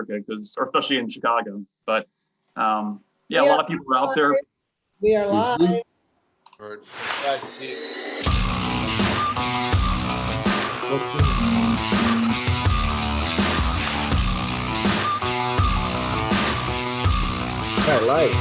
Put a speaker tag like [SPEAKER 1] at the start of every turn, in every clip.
[SPEAKER 1] America, or especially in Chicago. But yeah, a lot of people are out there.
[SPEAKER 2] We are live.
[SPEAKER 3] Right.
[SPEAKER 4] I like.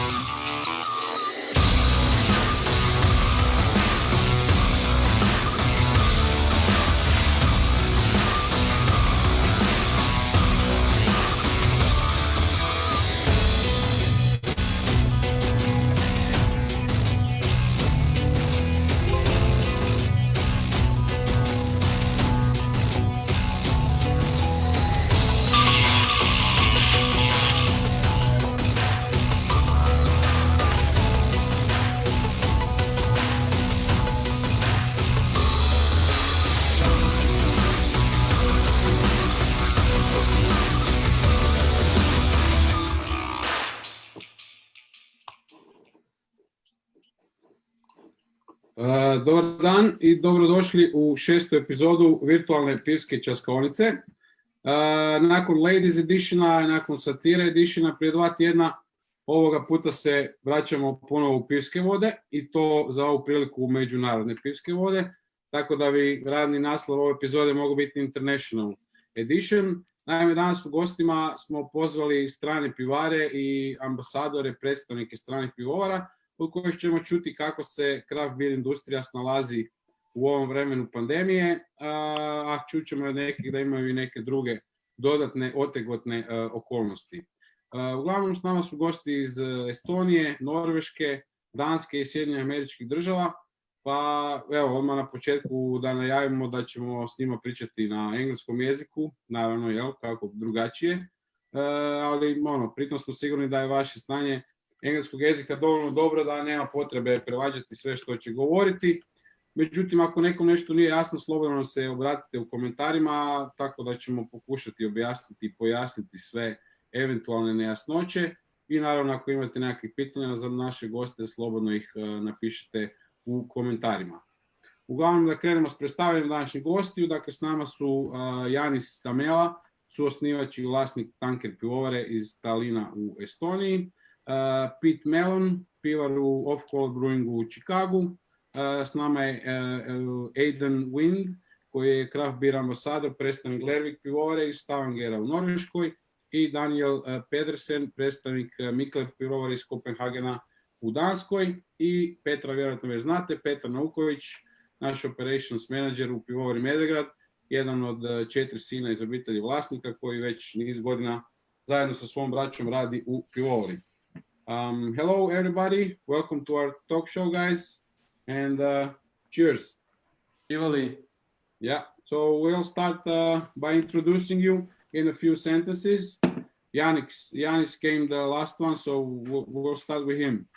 [SPEAKER 5] Dobar dan i dobrodošli u 6. epizodu virtualne pivske Ćaskaonice. Nakon Ladies Editiona, nakon Satire Editiona prije 2 tjedna, ovoga puta se vraćamo ponovo u pivske vode i to za ovu priliku u međunarodne pivske vode, tako da bi radni naslov ove epizode mogu biti International Edition. Naime, danas u gostima smo pozvali strane pivare i ambasadore, predstavnike stranih pivovara, od kojih ćemo čuti kako se craft beer industrija snalazi u ovom vremenu pandemije, a čućemo od nekih da imaju i neke druge dodatne otegotne okolnosti. Uglavnom s nama su gosti iz Estonije, Norveške, Danske i Sjedinjenih Američkih Država, pa evo odmah na početku da najavimo da ćemo s njima pričati na engleskom jeziku, naravno kako drugačije, ali pritom smo sigurni da je vaše znanje engleskog jezika dovoljno dobro da nema potrebe prevađati sve što će govoriti. Međutim, ako nekom nešto nije jasno, slobodno nam se obratite u komentarima, tako da ćemo pokušati objasniti i pojasniti sve eventualne nejasnoće. I naravno, ako imate nekakvih pitanja za naše goste, slobodno ih napišite u komentarima. Uglavnom, da krenemo s predstavljanjem današnjih gostiju. Dakle, s nama su Janis Tamela, suosnivač i vlasnik Tanker pivovare iz Talina u Estoniji, Pete Melon, pivar u Off Color Brewingu u Chicagu. S nama je Aidan Wind, koji je craft beer ambasador, predstavnik LERVIG pivovare iz Stavangera u Norveškoj, i Daniel Pedersen, predstavnik Mikle pivovare iz Kopenhagena u Danskoj, i Petra, vjerojatno već znate, Petra Nauković, naš operations manager u pivovari Medvegrad, jedan od 4 sina iz obitelji vlasnika koji već niz godina zajedno sa svom braćom radi u pivovari. Hello everybody, welcome to our talk show, guys, and cheers. Yeah, so we'll start by introducing you in a few sentences. Janis came the last one, so we'll start with him.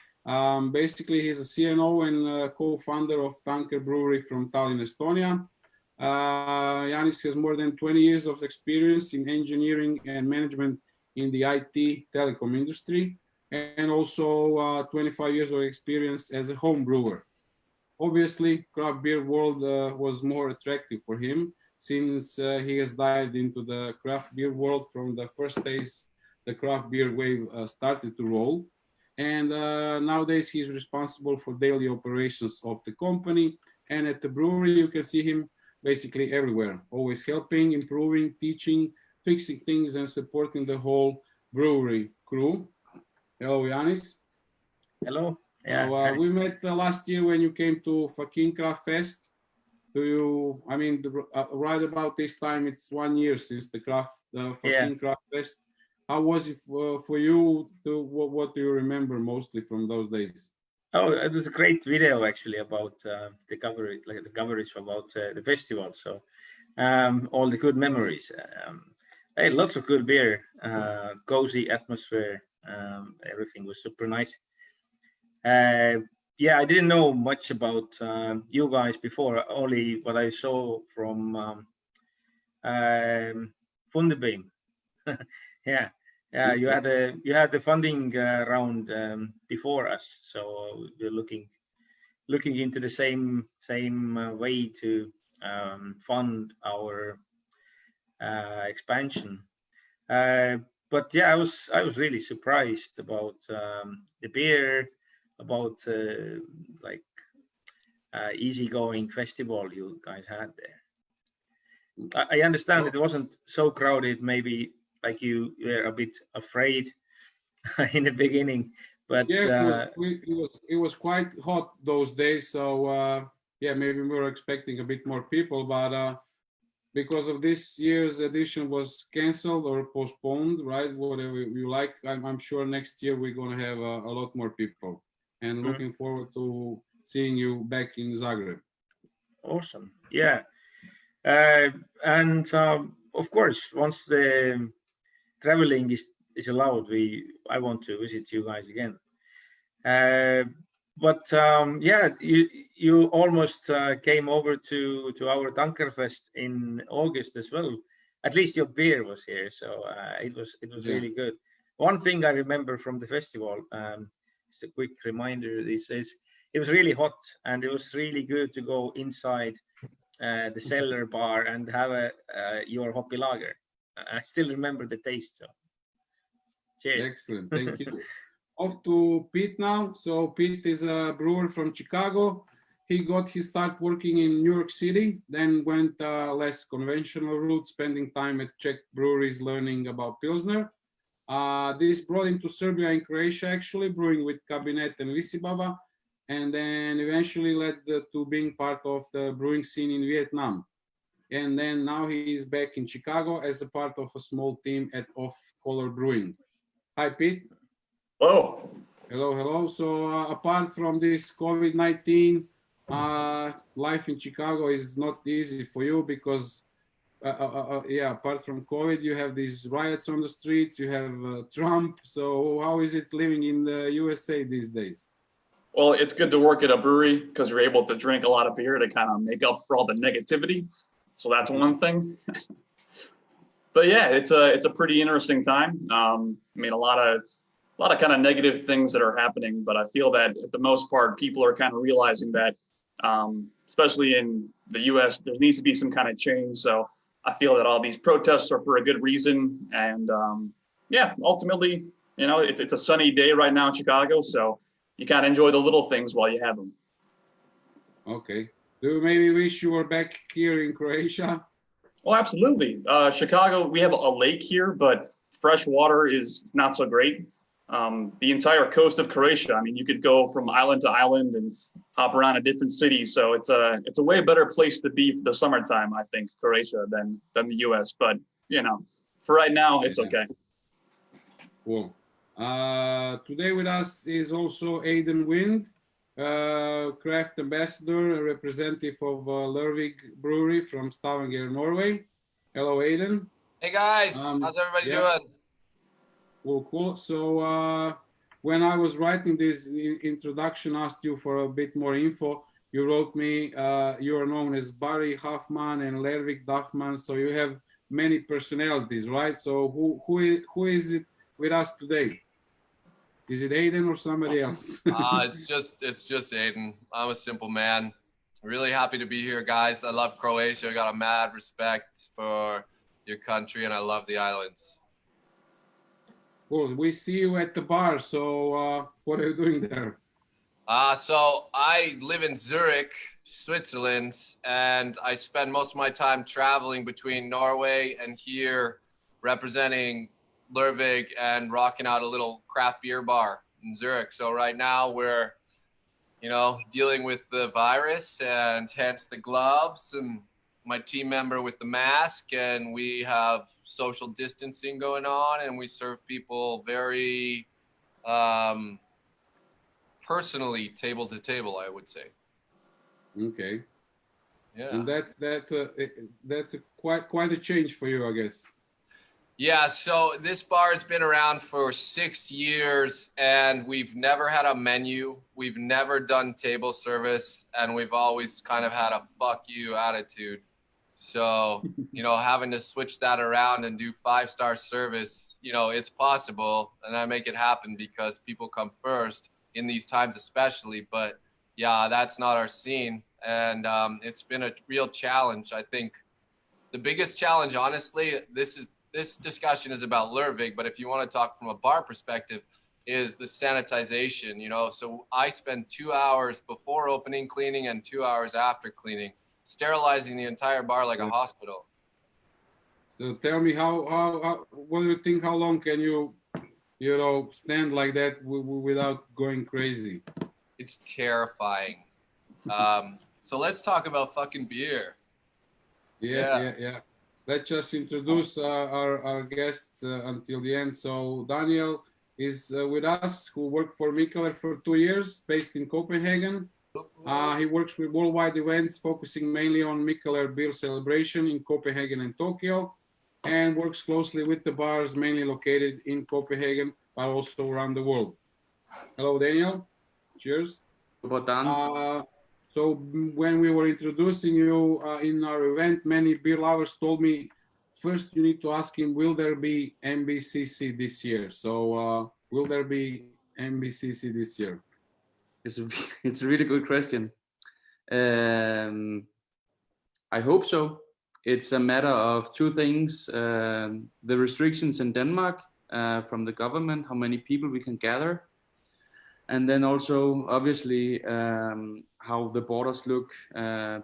[SPEAKER 5] Basically, he's a CNO and co-founder of Tanker Brewery from Tallinn, Estonia. Janis has more than 20 years of experience in engineering and management in the IT telecom industry, and also 25 years of experience as a home brewer. Obviously, craft beer world was more attractive for him since he has dived into the craft beer world from the first days the craft beer wave started to roll. And nowadays he's responsible for daily operations of the company. And at the brewery, you can see him basically everywhere, always helping, improving, teaching, fixing things, and supporting the whole brewery crew. Hello, Janis.
[SPEAKER 6] Hello. Yeah.
[SPEAKER 5] We met last year when you came to Fakin Craft Fest. Right about this time, it's 1 year since the Fakin Craft Fest. How was it for you? What do you remember mostly from those days?
[SPEAKER 6] Oh, it was a great video actually about the coverage about the festival. So all the good memories. Hey, lots of good beer, cozy atmosphere. Everything was super nice. I didn't know much about you guys before, only what I saw from Funderbeam. You had the funding round before us, so we're looking into the same way to fund our expansion. but yeah, I was really surprised about the beer, about like easygoing festival you guys had there. I understand it wasn't so crowded. Maybe like you were a bit afraid in the beginning, but
[SPEAKER 5] yeah, it was quite hot those days. So yeah, maybe we were expecting a bit more people, but because of this year's edition was canceled or postponed, right? Whatever you like, I'm sure next year we're gonna have a lot more people, and looking forward to seeing you back in Zagreb.
[SPEAKER 6] Awesome, yeah. And of course, once the traveling is allowed, I want to visit you guys again. But yeah, you almost came over to our Tankerfest in August as well. At least your beer was here, so it was really good. One thing I remember from the festival, just a quick reminder, this is it was really hot, and it was really good to go inside the cellar bar and have your hoppy lager. I still remember the taste. So, cheers.
[SPEAKER 5] Excellent, thank you. Off to Pete now. So Pete is a brewer from Chicago. He got his start working in New York City, then went less conventional route, spending time at Czech breweries learning about Pilsner. This brought him to Serbia and Croatia, actually, brewing with Cabinet and Visibaba, and then eventually led to being part of the brewing scene in Vietnam. And then now he is back in Chicago as a part of a small team at Off Color Brewing. Hi, Pete.
[SPEAKER 1] Hello.
[SPEAKER 5] Hello, hello. So apart from this COVID-19, life in Chicago is not easy for you because, yeah, apart from COVID, you have these riots on the streets, you have Trump. So how is it living in the USA these days?
[SPEAKER 1] Well, it's good to work at a brewery because you're able to drink a lot of beer to kind of make up for all the negativity. So that's one thing. But yeah, it's a pretty interesting time. I mean, a lot of kind of negative things that are happening, but I feel that at the most part, people are kind of realizing that, especially in the US, there needs to be some kind of change. So I feel that all these protests are for a good reason. And yeah, ultimately, you know, it's a sunny day right now in Chicago. So you kind of enjoy the little things while you have them.
[SPEAKER 5] Okay. Do you maybe wish you were back here in Croatia?
[SPEAKER 1] Oh, absolutely. Chicago, we have a lake here, but fresh water is not so great. The entire coast of Croatia, I mean, you could go from island to island and hop around a different city. So it's a way better place to be for the summertime, I think, Croatia than the US. But, you know, for right now, it's okay.
[SPEAKER 5] Cool. Today with us is also Aidan Wind, craft ambassador, a representative of LERVIG Brewery from Stavanger, Norway. Hello, Aidan.
[SPEAKER 2] Hey guys, how's everybody doing?
[SPEAKER 5] Cool. So when I was writing this introduction, asked you for a bit more info. You wrote me, you are known as Barry Huffman and Lervig Duffman. So you have many personalities, right? So who is it with us today? Is it Aidan or somebody else?
[SPEAKER 2] It's just Aidan. I'm a simple man. Really happy to be here, guys. I love Croatia. I got a mad respect for your country, and I love the islands.
[SPEAKER 5] Cool. We see you at the bar. So what are you doing there?
[SPEAKER 2] So I live in Zurich, Switzerland, and I spend most of my time traveling between Norway and here, representing LERVIG and rocking out a little craft beer bar in Zurich. So right now we're, you know, dealing with the virus, and hence the gloves, and my team member with the mask, and we have social distancing going on, and we serve people very personally, table to table, I would say.
[SPEAKER 5] Okay.
[SPEAKER 2] Yeah.
[SPEAKER 5] And that's quite a change for you, I guess.
[SPEAKER 2] Yeah, so this bar has been around for 6 years, and we've never had a menu. We've never done table service, and we've always kind of had a fuck you attitude. So, you know, having to switch that around and do 5-star service, you know, it's possible, and I make it happen because people come first in these times especially. But yeah, that's not our scene, and it's been a real challenge. I think the biggest challenge, honestly, this is this discussion is about LERVIG, but if you want to talk from a bar perspective, is the sanitization, you know. So I spend 2 hours before opening cleaning and 2 hours after cleaning, sterilizing the entire bar like a hospital.
[SPEAKER 5] So tell me what do you think, how long can you know, stand like that without going crazy?
[SPEAKER 2] It's terrifying. So let's talk about fucking beer.
[SPEAKER 5] Yeah. Let's just introduce our guests until the end. So Daniel is with us, who worked for Mikkeller for 2 years, based in Copenhagen. He works with worldwide events, focusing mainly on Mikkeller beer celebration in Copenhagen and Tokyo, and works closely with the bars mainly located in Copenhagen, but also around the world. Hello, Daniel. Cheers. So when we were introducing you in our event, many beer lovers told me, first you need to ask him, will there be MBCC this year? So will there be MBCC this year?
[SPEAKER 3] It's a really good question. I hope so. It's a matter of two things. The restrictions in Denmark from the government, how many people we can gather. And then also, obviously, how the borders look,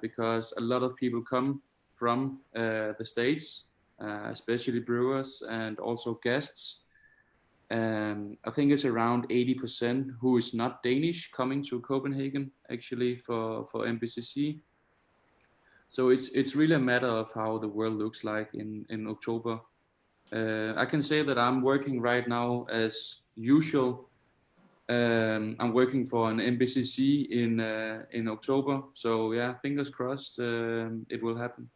[SPEAKER 3] because a lot of people come from the States, especially brewers and also guests. I think it's around 80% who is not Danish coming to Copenhagen, actually, for MBCC. So it's really a matter of how the world looks like in October. I can say that I'm working right now as usual. I'm working for an MBCC in October. So yeah, fingers crossed it will happen.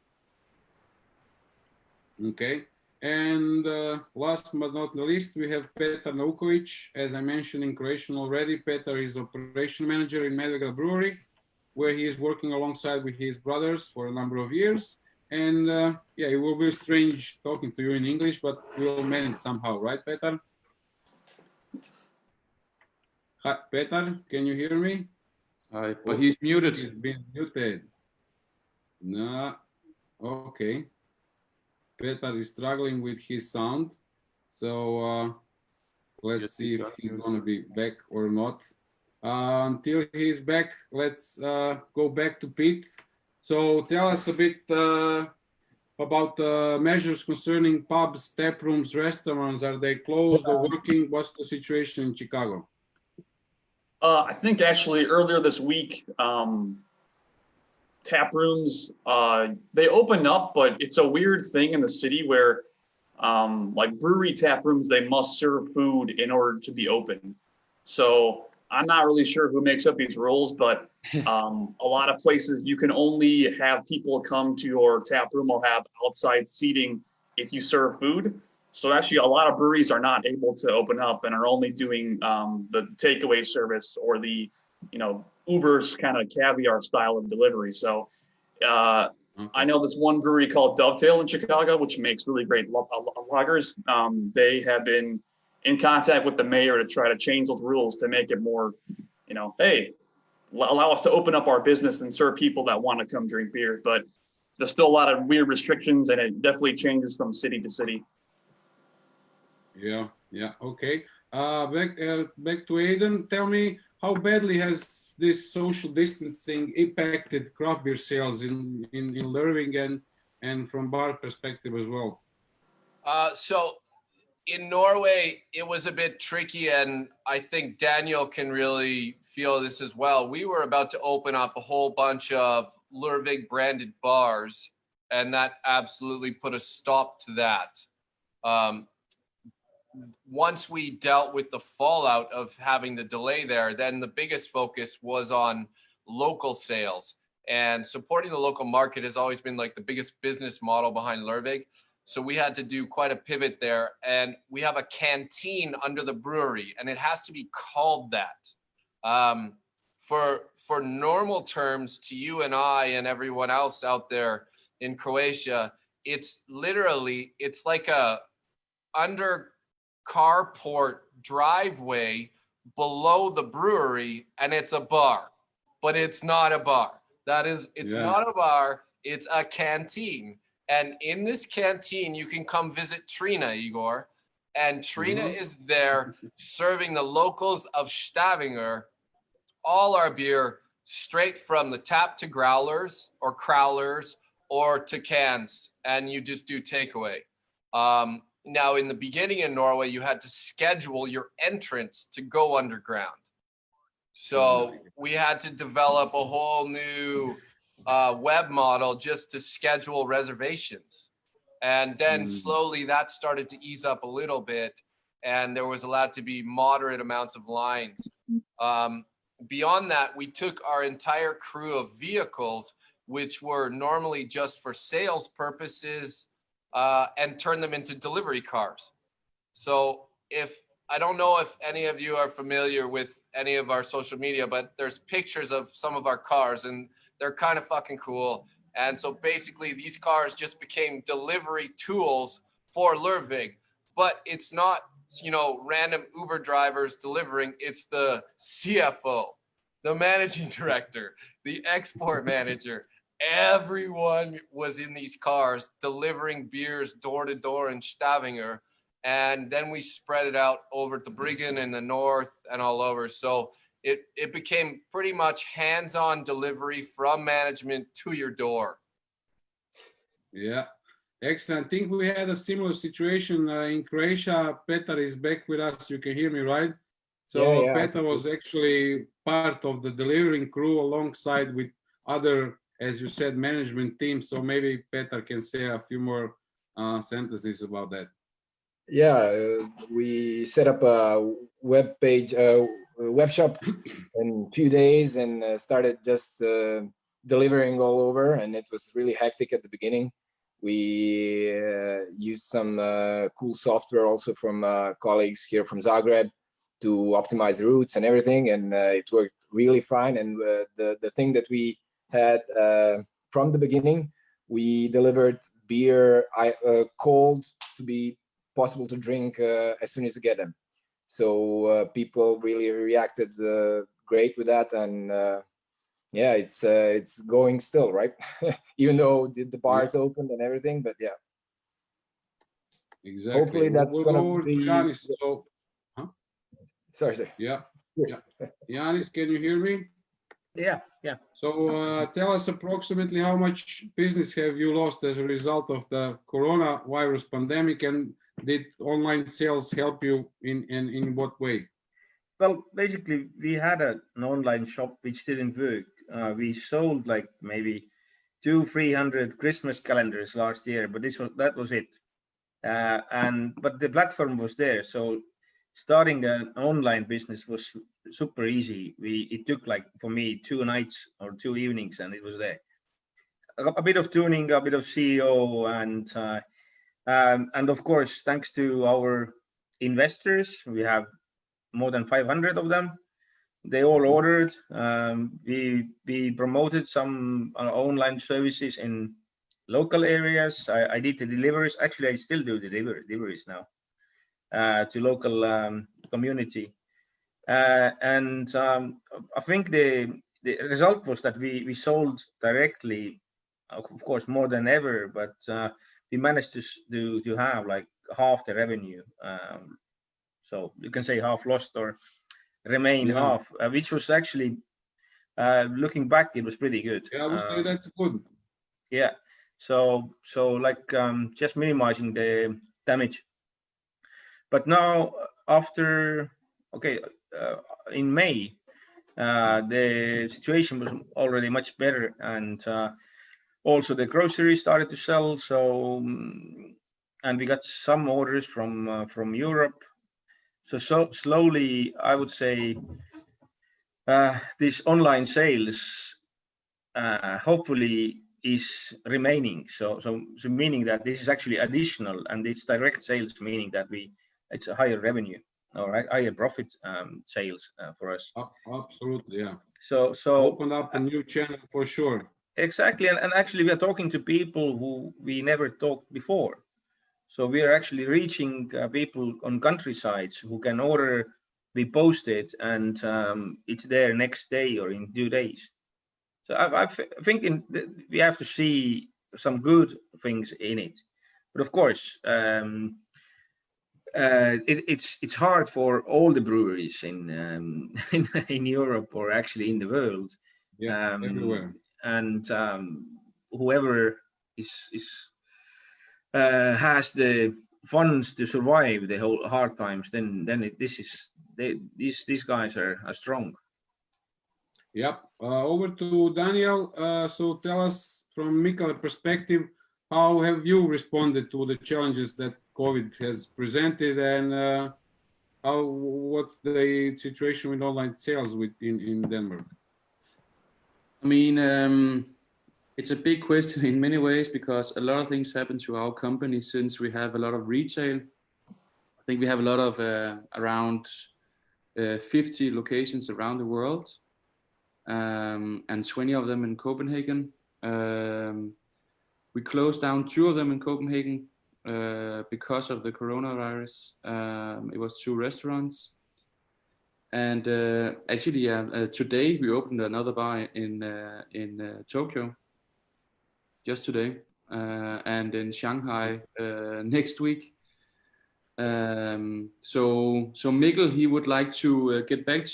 [SPEAKER 5] Okay. And last but not least, we have Petra Naukovića. As I mentioned in Croatian already, Petra is operation manager in Medveđa Brewery, where he is working alongside with his brothers for a number of years. And yeah, it will be strange talking to you in English, but we'll manage somehow, right, Petar? Hi, Petar, can you hear me?
[SPEAKER 3] But he's muted.
[SPEAKER 5] He's been muted. No, okay. Petar is struggling with his sound. So let's see if he's going to be back or not. Until he's back, let's go back to Pete. So tell us a bit about measures concerning pubs, tap rooms, restaurants. Are they closed or working? What's the situation in Chicago?
[SPEAKER 1] I think actually earlier this week, tap rooms, they opened up, but it's a weird thing in the city where like brewery tap rooms, they must serve food in order to be open. So I'm not really sure who makes up these rules, but a lot of places you can only have people come to your tap room or have outside seating if you serve food. So actually a lot of breweries are not able to open up and are only doing the takeaway service or the, you know, Uber's kind of caviar style of delivery. So I know this one brewery called Dovetail in Chicago, which makes really great lagers. They have been in contact with the mayor to try to change those rules to make it more, you know, hey, allow us to open up our business and serve people that want to come drink beer. But there's still a lot of weird restrictions, and it definitely changes from city to city.
[SPEAKER 5] Yeah, okay. Back to Aidan. Tell me, how badly has this social distancing impacted craft beer sales in LERVIG and from bar perspective as well?
[SPEAKER 2] So in Norway, it was a bit tricky, and I think Daniel can really feel this as well. We were about to open up a whole bunch of LERVIG branded bars, and that absolutely put a stop to that. Once we dealt with the fallout of having the delay there, then the biggest focus was on local sales, and supporting the local market has always been like the biggest business model behind LERVIG. So we had to do quite a pivot there, and we have a canteen under the brewery, and it has to be called that. For normal terms, to you and I and everyone else out there in Croatia, it's literally, it's like a under carport driveway below the brewery, and it's a bar, but it's not a bar. It's not a bar, it's a canteen. And in this canteen, you can come visit Trina, Igor. And Trina is there serving the locals of Stavanger all our beer straight from the tap to growlers or crowlers or to cans, and you just do takeaway. Now, in the beginning in Norway, you had to schedule your entrance to go underground. So we had to develop a whole new web model just to schedule reservations. And then slowly that started to ease up a little bit, and there was allowed to be moderate amounts of lines. Beyond that, we took our entire crew of vehicles, which were normally just for sales purposes, and turned them into delivery cars. So I don't know if any of you are familiar with any of our social media, but there's pictures of some of our cars and they're kind of fucking cool. And so basically these cars just became delivery tools for LERVIG, but it's not, random Uber drivers delivering. It's the CFO, the managing director, the export manager. Everyone was in these cars delivering beers door to door in Stavanger. And then we spread it out over to Bryggen in the north and all over. So it became pretty much hands-on delivery from management to your door.
[SPEAKER 5] Yeah, excellent. I think we had a similar situation in Croatia. Petar is back with us. You can hear me, right? So
[SPEAKER 4] Yeah.
[SPEAKER 5] Petar was actually part of the delivering crew alongside with other, as you said, management team. So maybe Petar can say a few more sentences about that.
[SPEAKER 4] Yeah, we set up a web page, web shop in 2 days and started just delivering all over, and it was really hectic at the beginning. We used some cool software also from colleagues here from Zagreb to optimize the routes and everything, and it worked really fine. And the thing that we had from the beginning, we delivered beer cold to be possible to drink as soon as you get them. So people really reacted great with that, and yeah, it's going still, right? Even though the bars opened and everything, but yeah.
[SPEAKER 5] Exactly.
[SPEAKER 4] Hopefully that's gonna be.
[SPEAKER 5] Yanis, so,
[SPEAKER 4] Sorry.
[SPEAKER 5] yeah. Yanis, can you hear me?
[SPEAKER 6] Yeah.
[SPEAKER 5] So tell us approximately how much business have you lost as a result of the coronavirus pandemic, and did online sales help you in what way?
[SPEAKER 6] Well, basically, we had an online shop which didn't work. We sold like maybe 200-300 Christmas calendars last year, but that was it. But the platform was there, so starting an online business was super easy. It took like for me 2 nights or 2 evenings, and it was there. A bit of tuning, a bit of SEO, and of course, thanks to our investors, we have more than 500 of them. They all ordered. We promoted some online services in local areas. I did the deliveries. Actually, I still do the deliveries now to local community. And I think the result was that we sold directly, of course, more than ever, but we managed to have like half the revenue. So you can say half lost or remain half, which was actually, looking back, it was pretty good.
[SPEAKER 5] Yeah, I would say that's good.
[SPEAKER 6] Yeah. So like just minimizing the damage. But now after, in May, the situation was already much better, and also the groceries started to sell. So, and we got some orders from Europe. So slowly, I would say, this online sales hopefully is remaining. So meaning that this is actually additional, and it's direct sales, meaning that it's a higher revenue or higher profit sales for us.
[SPEAKER 5] Absolutely, yeah.
[SPEAKER 6] So
[SPEAKER 5] opened up a new channel for sure.
[SPEAKER 6] Exactly, and actually we are talking to people who we never talked before. So we are actually reaching people on countrysides who can order, we post it, and it's there next day or in 2 days. So I think we have to see some good things in it. But of course, it's hard for all the breweries in in Europe, or actually in the world.
[SPEAKER 5] Yeah, everywhere.
[SPEAKER 6] And whoever has the funds to survive the whole hard times, then these guys are strong.
[SPEAKER 5] Yep. Over to Daniel. So tell us from Mika's perspective, how have you responded to the challenges that COVID has presented, and what's the situation with online sales in Denmark?
[SPEAKER 3] I mean, it's a big question in many ways, because a lot of things happen to our company since we have a lot of retail. I think we have a lot of around 50 locations around the world, and 20 of them in Copenhagen. We closed down 2 of them in Copenhagen because of the coronavirus. It was 2 restaurants. And actually, today we opened another bar in Tokyo, just today, and in Shanghai next week. So Mikkel, he would like to get back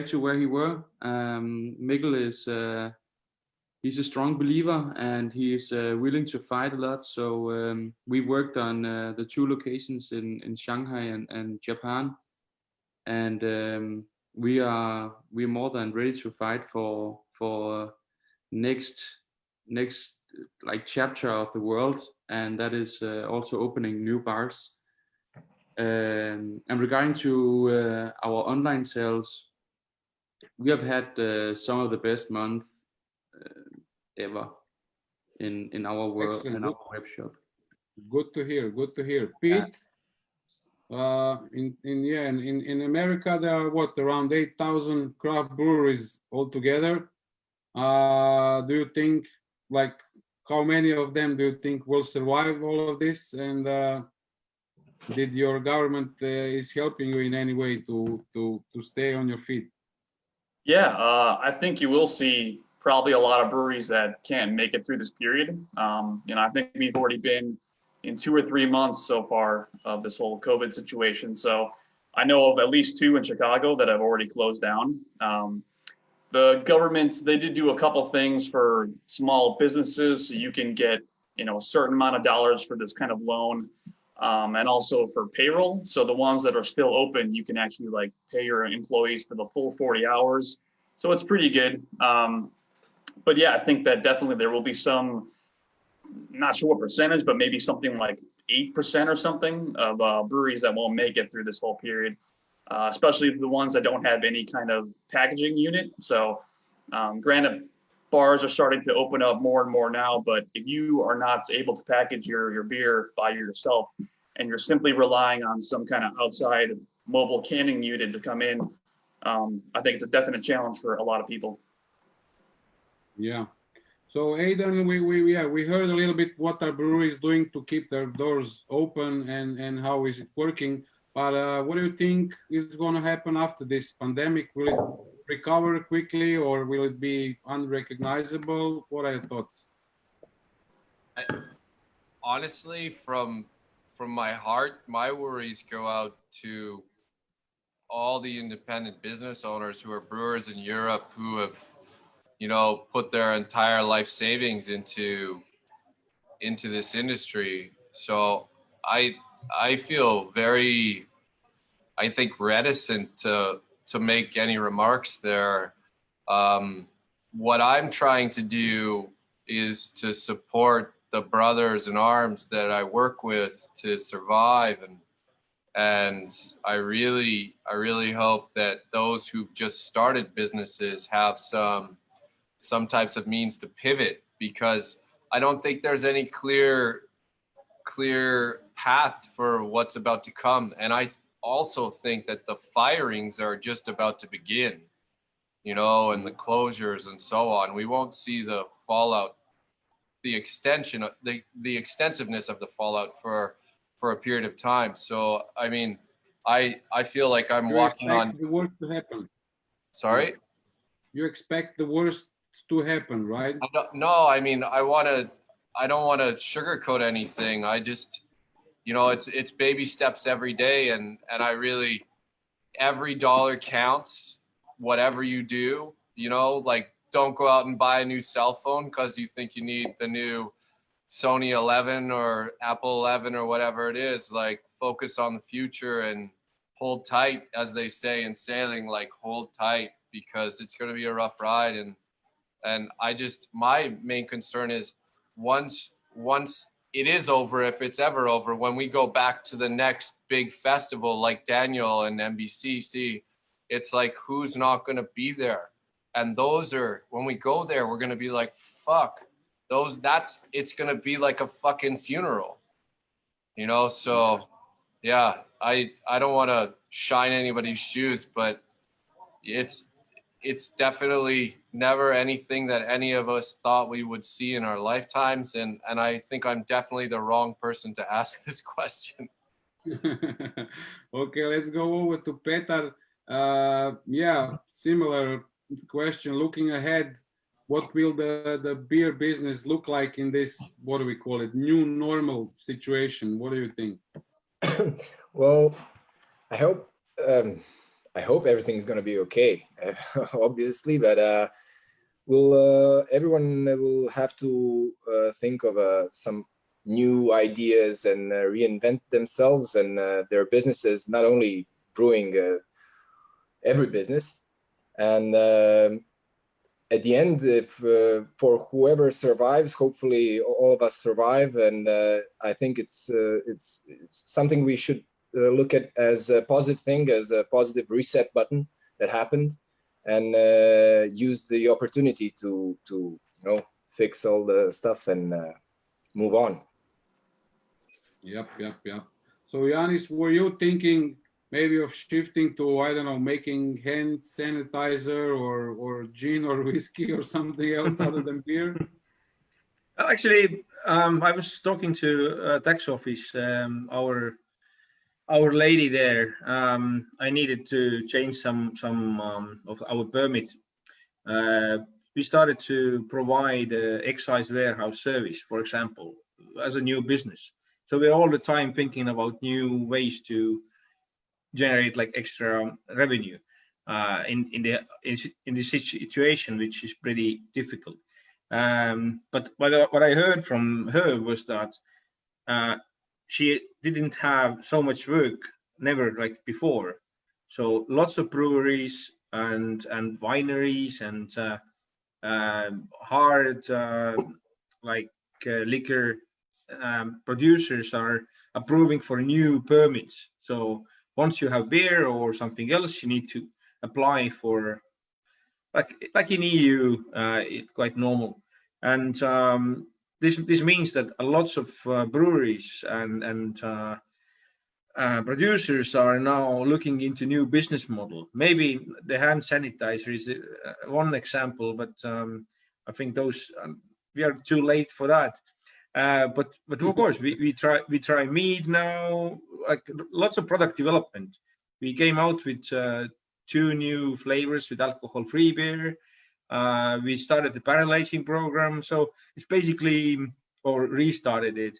[SPEAKER 3] to where he were. Mikkel is he's a strong believer, and he is willing to fight a lot. So we worked on the 2 locations in Shanghai and Japan. And we're more than ready to fight for next like chapter of the world, and that is also opening new bars. And regarding to our online sales, we have had some of the best months ever in our world.
[SPEAKER 5] Excellent.
[SPEAKER 3] In our web shop.
[SPEAKER 5] Good to hear. Good to hear. Pete, in America there are around 8,000 craft breweries altogether. Do you think, like, how many of them do you think will survive all of this? And did your government is helping you in any way to stay on your feet?
[SPEAKER 1] Yeah, I think you will see probably a lot of breweries that can't make it through this period. I think we've already been in 2 or 3 months so far of this whole COVID situation. So I know of at least 2 in Chicago that have already closed down. The government, they did do a couple things for small businesses, so you can get, a certain amount of dollars for this kind of loan, and also for payroll. So the ones that are still open, you can actually like pay your employees for the full 40 hours. So it's pretty good. But yeah, I think that definitely there will be some, not sure what percentage, but maybe something like 8% or something of breweries that won't make it through this whole period. Especially the ones that don't have any kind of packaging unit. So granted, bars are starting to open up more and more now, but if you are not able to package your beer by yourself, and you're simply relying on some kind of outside mobile canning unit to come in, I think it's a definite challenge for a lot of people.
[SPEAKER 5] Yeah. So Aidan, we heard a little bit what our breweries doing to keep their doors open, and how is it working. But what do you think is going to happen after this pandemic? Will it recover quickly, or will it be unrecognizable? What are your thoughts?
[SPEAKER 2] Honestly, from my heart, my worries go out to all the independent business owners who are brewers in Europe who have, put their entire life savings into this industry. So I feel very, I think, reticent to make any remarks there. What I'm trying to do is to support the brothers in arms that I work with to survive, and I really hope that those who've just started businesses have some types of means to pivot, because I don't think there's any clear path for what's about to come. And I also think that the firings are just about to begin, and the closures and so on. We won't see the fallout, the extension, the extensiveness of the fallout for a period of time. So, I mean, I feel like I'm walking on
[SPEAKER 5] the worst to happen.
[SPEAKER 2] Sorry?
[SPEAKER 5] You expect the worst to happen, right?
[SPEAKER 2] No, I mean, I want to I don't want to sugarcoat anything. I just, you know, it's baby steps every day, and I really, every dollar counts, whatever you do, you know, like don't go out and buy a new cell phone because you think you need the new Sony 11 or Apple 11 or whatever it is. Like focus on the future and hold tight, as they say in sailing, like hold tight, because it's going to be a rough ride. And I just, my main concern is once it is over, if it's ever over, when we go back to the next big festival like Daniel and NBCC, it's like, who's not going to be there? And those are, when we go there, we're going to be like, fuck, it's going to be like a fucking funeral, you know? So yeah, I don't want to shine anybody's shoes, but it's definitely never anything that any of us thought we would see in our lifetimes. And I think I'm definitely the wrong person to ask this question.
[SPEAKER 5] Okay, let's go over to Petar. Yeah, similar question. Looking ahead, what will the beer business look like in this, what do we call it, new normal situation? What do you think?
[SPEAKER 4] Well, I hope everything's going to be okay, obviously, but everyone will have to think of some new ideas and reinvent themselves and their businesses, not only brewing, every business. And at the end, if for whoever survives, hopefully all of us survive. And I think it's something we should look at as a positive thing, as a positive reset button that happened, and use the opportunity to you know, fix all the stuff and move on.
[SPEAKER 5] Yep. So Yanis, were you thinking maybe of shifting to, I don't know, making hand sanitizer or gin or whiskey or something else other than beer?
[SPEAKER 6] Actually, I was talking to tax office, our lady there. I needed to change some of our permit. We started to provide excise warehouse service, for example, as a new business. So we're all the time thinking about new ways to generate like extra revenue in the situation, which is pretty difficult. But what I heard from her was that she didn't have so much work, never like before. So lots of breweries and wineries and hard liquor producers are approving for new permits. So once you have beer or something else, you need to apply for, like in EU, it's quite normal. And this means that lots of breweries and producers are now looking into new business model. Maybe the hand sanitizer is one example, but I think those we are too late for that. But of course we try mead now, like lots of product development. We came out with 2 new flavors with alcohol-free beer. We started the barrel aging program, so it's basically, or restarted it.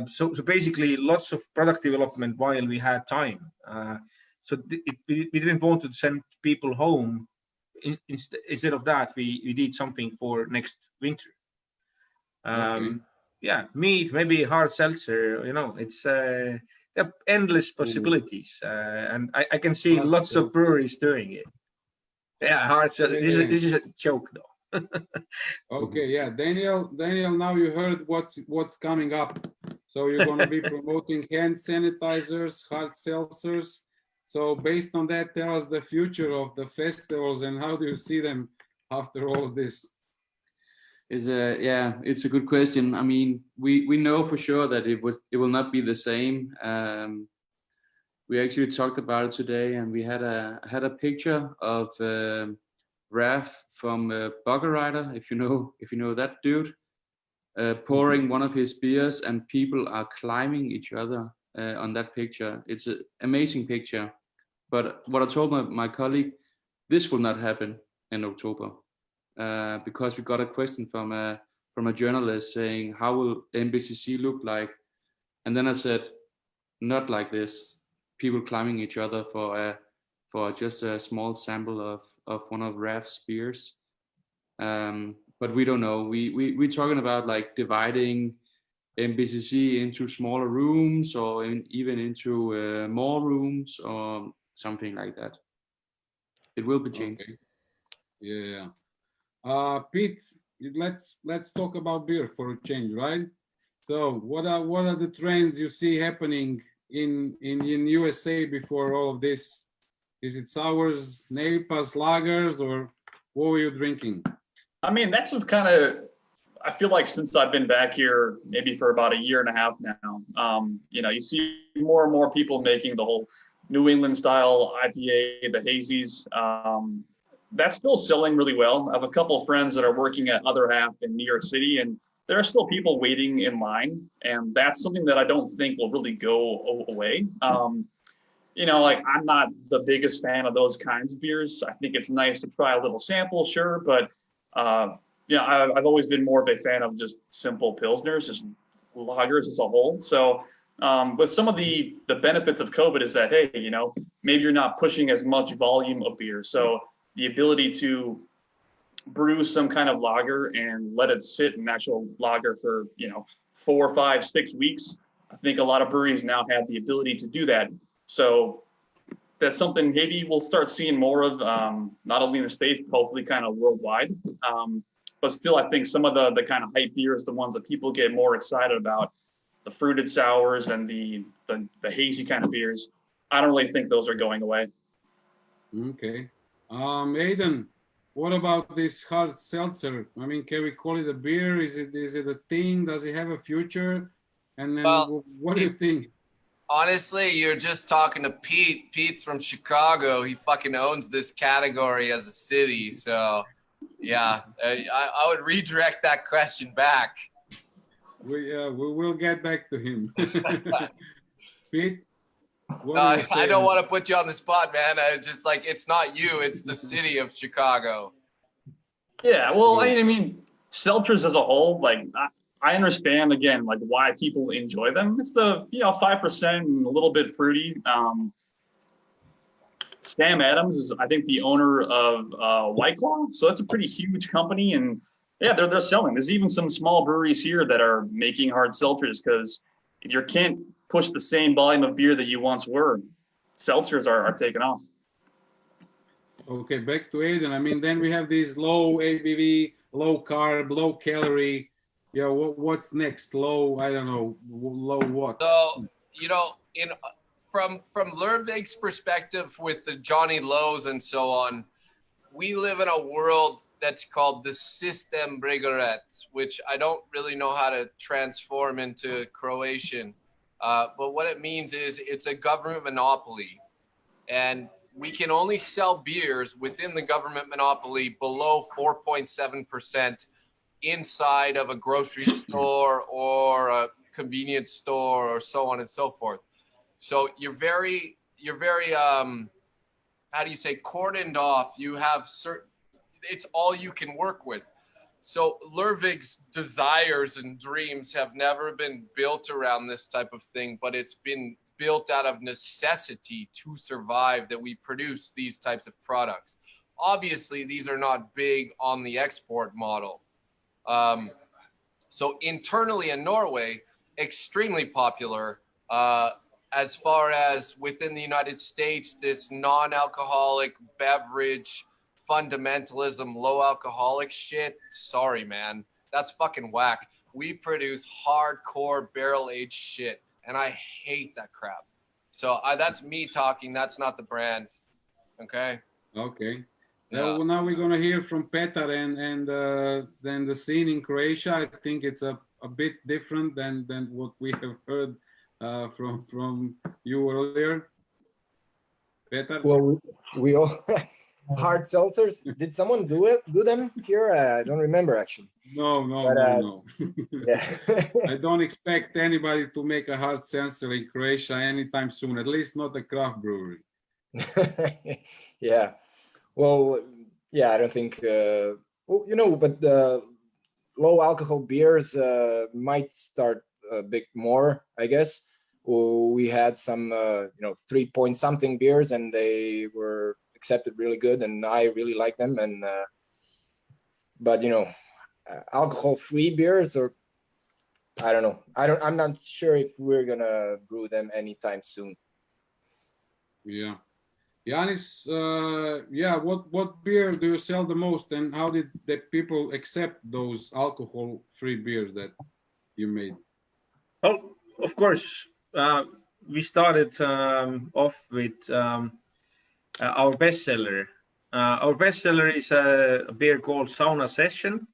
[SPEAKER 6] So basically lots of product development while we had time. So we didn't want to send people home. Instead of that, we did something for next winter.
[SPEAKER 5] Okay.
[SPEAKER 6] Yeah, mead, maybe hard seltzer, you know, it's there are endless possibilities. And I can see
[SPEAKER 5] Hard
[SPEAKER 6] lots
[SPEAKER 5] seltzer.
[SPEAKER 6] of breweries doing it. Yeah, hard seltzer.
[SPEAKER 5] Yeah.
[SPEAKER 6] This is a joke though.
[SPEAKER 5] Okay, yeah, Daniel, now you heard what's coming up. So you're going to be promoting hand sanitizers, hard seltzers. So based on that, tell us the future of the festivals and how do you see them after all of this?
[SPEAKER 3] It's a good question. I mean, we know for sure that it will not be the same. We actually talked about it today, and we had a picture of Raf from Bugger Rider, if you know that dude, pouring one of his beers, and people are climbing each other on that picture. It's an amazing picture. But what I told my colleague, this will not happen in October, because we got a question from from a journalist saying, how will MBCC look like? And then I said, not like this. People climbing each other for just a small sample of one of Raf's beers. But we don't know. We're talking about like dividing MBCC into smaller rooms, or even into more rooms, or something like that. It will be changed.
[SPEAKER 5] Okay. Yeah. Pete, let's talk about beer for a change, right? So what are the trends you see happening in USA before all of this? Is it sours, neipas, lagers, or what were you drinking?
[SPEAKER 1] I mean, that's kind of, I feel like since I've been back here, maybe for about a year and a half now, you know, you see more and more people making the whole New England style IPA, the hazies. That's still selling really well. I have a couple of friends that are working at Other Half in New York City, and there are still people waiting in line. And that's something that I don't think will really go away. You know, like, I'm not the biggest fan of those kinds of beers. I think it's nice to try a little sample, sure, but yeah, I've always been more of a fan of just simple pilsners, just lagers as a whole. So with some of the benefits of COVID is that, hey, you know, maybe you're not pushing as much volume of beer. So the ability to brew some kind of lager and let it sit in actual lager for, you know, 4, 5, 6 weeks. I think a lot of breweries now have the ability to do that. So that's something maybe we'll start seeing more of, not only in the States, but hopefully kind of worldwide. But still, I think some of the kind of hype beers, the ones that people get more excited about, the fruited sours and the hazy kind of beers, I don't really think those are going away.
[SPEAKER 5] Okay. Aidan, what about this hard seltzer? I mean, can we call it a beer? Is it a thing? Does it have a future? And then what do you think?
[SPEAKER 2] Honestly, you're just talking to Pete. Pete's from Chicago. He fucking owns this category as a city. So, yeah, I would redirect that question back.
[SPEAKER 5] We will get back to him. Pete, what
[SPEAKER 2] No,
[SPEAKER 5] do you say?
[SPEAKER 2] I don't want to put you on the spot, man. I just like, it's not you, it's the city of Chicago.
[SPEAKER 1] Yeah, well, I mean, seltzers as a whole, like, I understand, again, like, why people enjoy them. It's the, you know, 5% and a little bit fruity. Sam Adams is, I think, the owner of White Claw, so that's a pretty huge company, and yeah, they're selling. There's even some small breweries here that are making hard seltzers, because if you can't push the same volume of beer that you once were, seltzers are taking off.
[SPEAKER 5] Okay, back to Aidan. I mean, then we have these low ABV, low carb, low calorie. Yeah, what's next? Low, I don't know, low what?
[SPEAKER 2] So, you know, from LERVIG's perspective with the Johnny Lows and so on, we live in a world that's called the System Brigaret, which I don't really know how to transform into Croatian. But what it means is it's a government monopoly. And we can only sell beers within the government monopoly below 4.7% inside of a grocery store or a convenience store or so on and so forth. So you're very how do you say, cordoned off. You have certain, it's all you can work with. So LERVIG's desires and dreams have never been built around this type of thing, but it's been built out of necessity to survive, that we produce these types of products. Obviously, these are not big on the export model. So internally in Norway, extremely popular. As far as within the United States, this non-alcoholic beverage fundamentalism, low alcoholic shit, sorry, man, that's fucking whack. We produce hardcore barrel-aged shit, and I hate that crap. So that's me talking, that's not the brand. Okay?
[SPEAKER 5] Okay.
[SPEAKER 2] Yeah.
[SPEAKER 5] Now we're going to hear from Petar and then the scene in Croatia. I think it's a bit different than what we have heard from you earlier. Petar?
[SPEAKER 4] Well, we all hard seltzers. Did someone do them here? I don't remember actually.
[SPEAKER 5] No.
[SPEAKER 4] Yeah.
[SPEAKER 5] I don't expect anybody to make a hard seltzer in Croatia anytime soon. At least not a craft brewery.
[SPEAKER 4] Yeah. Well, yeah. I don't think. Well, you know, but low alcohol beers might start a bit more, I guess. We had some 3-point something beers, and they were accepted really good, and I really like them. And but alcohol-free beers, or I don't know. I'm not sure if we're gonna brew them anytime soon.
[SPEAKER 5] Yeah. Yanis, what beer do you sell the most, and how did the people accept those alcohol-free beers that you made?
[SPEAKER 6] Oh, of course. We started off with our bestseller. Our bestseller is a beer called Sauna Session.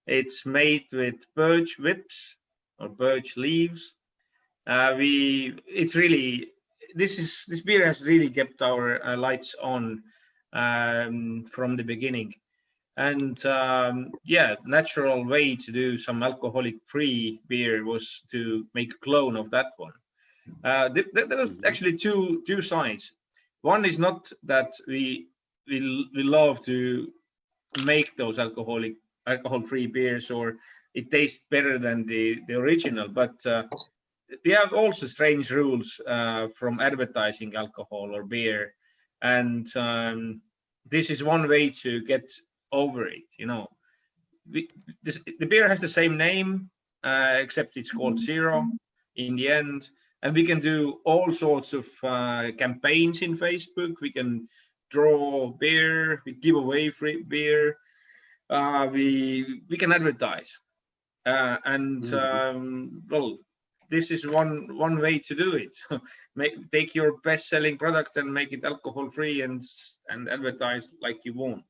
[SPEAKER 6] It's made with birch whips or birch leaves. This beer has really kept our lights on from the beginning. And natural way to do some alcoholic-free beer was to make a clone of that one. There was actually two sides. One is not that we love to make those alcohol-free beers, or it tastes better than the original, but we have also strange rules from advertising alcohol or beer, and this is one way to get over it. The beer has the same name, except it's called Zero in the end, and we can do all sorts of campaigns in Facebook. We can draw beer, we give away free beer, we can advertise, this is one way to do it. Take your best-selling product and make it alcohol-free and advertise like you want.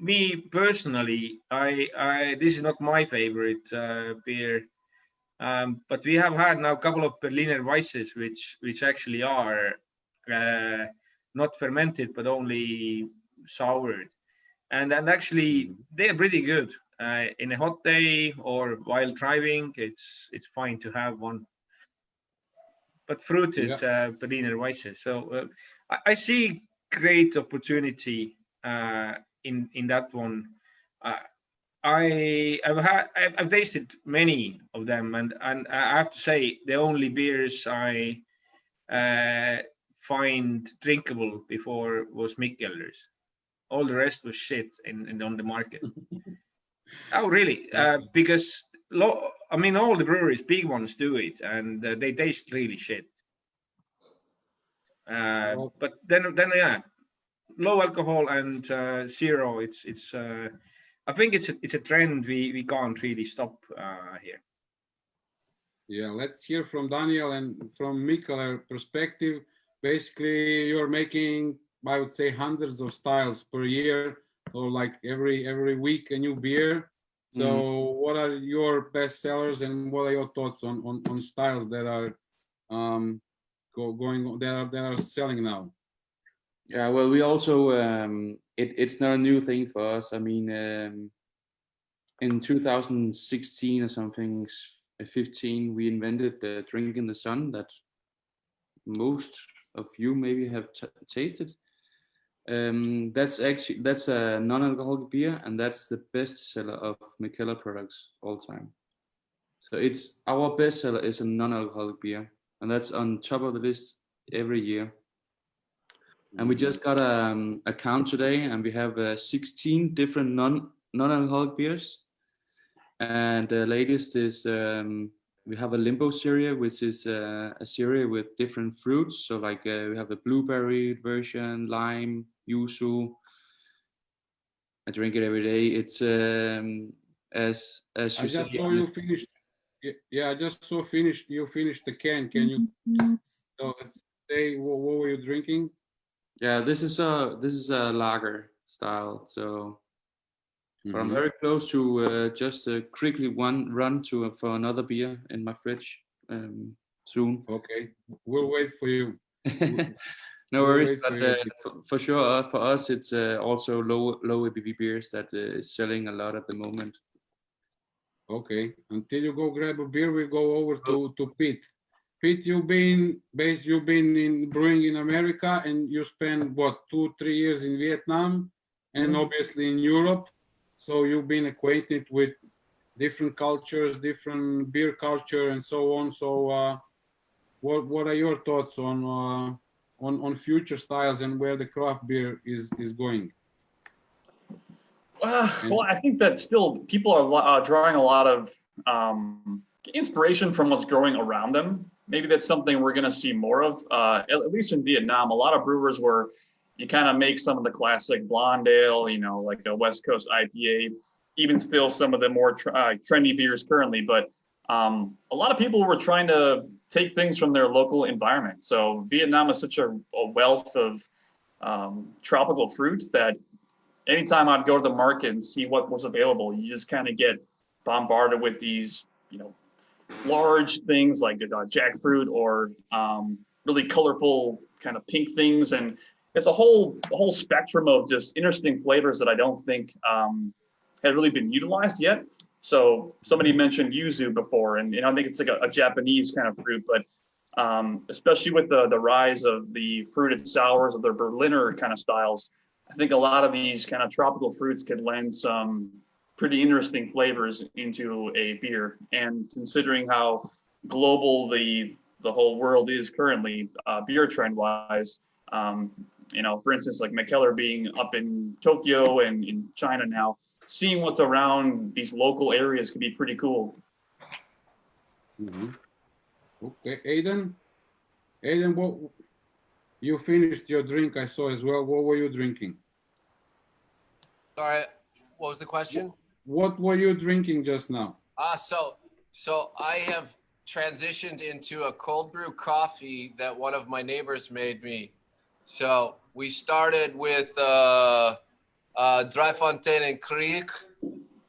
[SPEAKER 6] Me personally, I this is not my favorite beer, but we have had now a couple of Berliner Weisses, which actually are not fermented but only soured, and actually they're pretty good. In a hot day or while driving, it's fine to have one. But fruited Berliner Weisse. So I see great opportunity in that one. I've tasted many of them, and I have to say the only beers I find drinkable before was Mikkeller's. All the rest was shit on the market. Oh, really? Because all the breweries, big ones, do it, and they taste really shit. But then, low alcohol and zero. It's. I think it's a trend we can't really stop here.
[SPEAKER 5] Yeah, let's hear from Daniel, and from Mikkeller perspective. Basically, you're making, I would say, hundreds of styles per year, or like every week a new beer. So what are your best sellers, and what are your thoughts on styles that are that are selling now?
[SPEAKER 3] Yeah, well, we also it's not a new thing for us. I mean, in 2016 or something, 15, we invented the drink in the sun that most of you maybe have tasted. That's a non-alcoholic beer, and that's the best seller of Mikkeller products all time. So it's our best seller is a non-alcoholic beer, and that's on top of the list every year. And we just got a count today, and we have 16 different non-alcoholic beers. And the latest is we have a limbo cereal, which is a cereal with different fruits. So like we have a blueberry version, lime, yuzu. I drink it every day. It's as you
[SPEAKER 5] I just
[SPEAKER 3] say,
[SPEAKER 5] saw you finished. Yeah, I just saw you finished the can. Can you say what were you drinking?
[SPEAKER 3] Yeah, this is a lager style. So, but I'm very close to just quickly run for another beer in my fridge soon.
[SPEAKER 5] Okay, we'll wait for you.
[SPEAKER 3] No worries, but for sure for us it's also low ABV beers that is selling a lot at the moment.
[SPEAKER 5] Okay, until you go grab a beer, we go over to Pete. Pete, you've been in brewing in America, and you spent what 2-3 years in Vietnam, and obviously in Europe. So you've been acquainted with different cultures, different beer culture, and so on. So what are your thoughts on future styles and where the craft beer is going?
[SPEAKER 1] Well, I think that still people are drawing a lot of inspiration from what's growing around them. Maybe that's something we're going to see more of, at least in Vietnam. A lot of brewers where you kind of make some of the classic blonde ale, you know, like a West Coast IPA, even still some of the more trendy beers currently. But a lot of people were trying to take things from their local environment. So Vietnam is such a wealth of tropical fruit that anytime I'd go to the market and see what was available, you just kind of get bombarded with these, you know, large things like jackfruit or really colorful kind of pink things. And it's a whole spectrum of just interesting flavors that I don't think had really been utilized yet. So somebody mentioned yuzu before, and I think it's like a Japanese kind of fruit, but especially with the rise of the fruited sours of the Berliner kind of styles, I think a lot of these kind of tropical fruits could lend some pretty interesting flavors into a beer. And considering how global the whole world is currently, beer trend wise, for instance, like Mikkeller being up in Tokyo and in China now, seeing what's around these local areas could be pretty cool.
[SPEAKER 5] Mm-hmm. Okay, Aiden, what you finished your drink? I saw as well. What were you drinking?
[SPEAKER 2] Sorry, what was the question?
[SPEAKER 5] What were you drinking just now?
[SPEAKER 2] So I have transitioned into a cold brew coffee that one of my neighbors made me. So we started with Dryfontein and Kriek,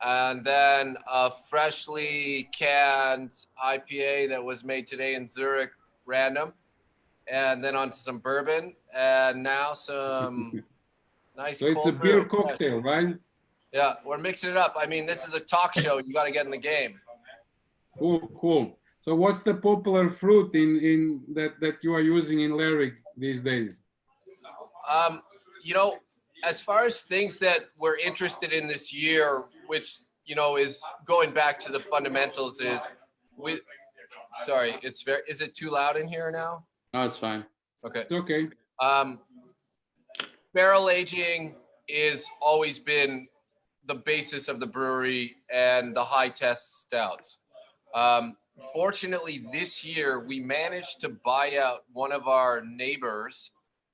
[SPEAKER 2] and then a freshly canned IPA that was made today in Zurich, random, and then onto some bourbon, and now some nice.
[SPEAKER 5] So it's a beer cocktail, right?
[SPEAKER 2] Yeah, we're mixing it up. I mean, this is a talk show. You got to get in the game.
[SPEAKER 5] Cool. So what's the popular fruit in that you are using in LERVIG these days?
[SPEAKER 2] As far as things that we're interested in this year, which, is going back to the fundamentals is is it too loud in here now?
[SPEAKER 3] No, it's fine.
[SPEAKER 2] Okay.
[SPEAKER 5] It's okay.
[SPEAKER 2] Barrel aging is always been the basis of the brewery and the high test stouts. Fortunately, this year we managed to buy out one of our neighbors,